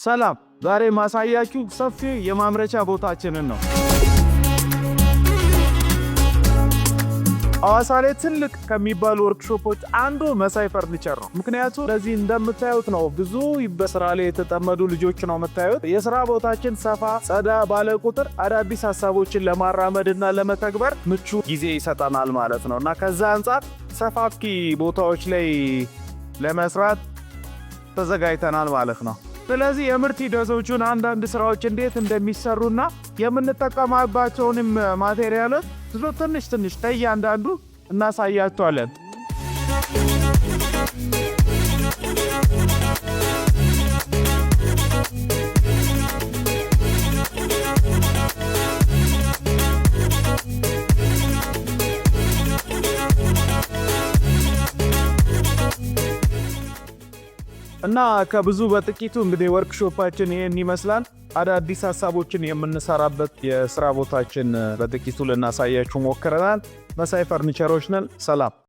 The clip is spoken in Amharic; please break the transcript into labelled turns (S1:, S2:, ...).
S1: ሰላም ዛሬ ማሳያችሁ ሰፊ የማምረቻ ቦታችንን ነው። ሐዋሳ ላይ ትልቅ ከሚባሉ ወርክሾፖች አንዱ መሳይ ፈርኒቸር ነው። ምክንያቱም ለዚህ እንደምታዩት ነው። ብዙ በስራ ላይ የተጠመዱ ልጆች ነው የምታዩት። የስራ ቦታችን ሰፋ ጸዳ ባለ ቁጥር አዳዲስ ሀሳቦችን ለማራመድና ለመተግበር ምቹ ጊዜ ይሰጠናል ማለት ነው እና ከዛ አንጻር ሰፋፊ ቦታዎች ላይ ለመስራት ተዘጋጅተናል ማለት ነው። ስለዚህ የምርት ሂደቶቹን አንዳንድ ስራዎች እንዴት እንደሚሰሩና የምንጠቀማባቸውንም ማቴሪያሎች ትንሽ ከእያንዳንዱ እናሳያቸዋለን። እና ከብዙ በጥቂቱ እንግዲህ ወርክሾፓችን ይሄን ይመስላል። አዳዲስ ሀሳቦችን የምንሰራበት የስራ ቦታችን በጥቂቱ ልናሳያችሁ ሞክረናል። መሳይ ፈርኒቸሮች ነን። ሰላም።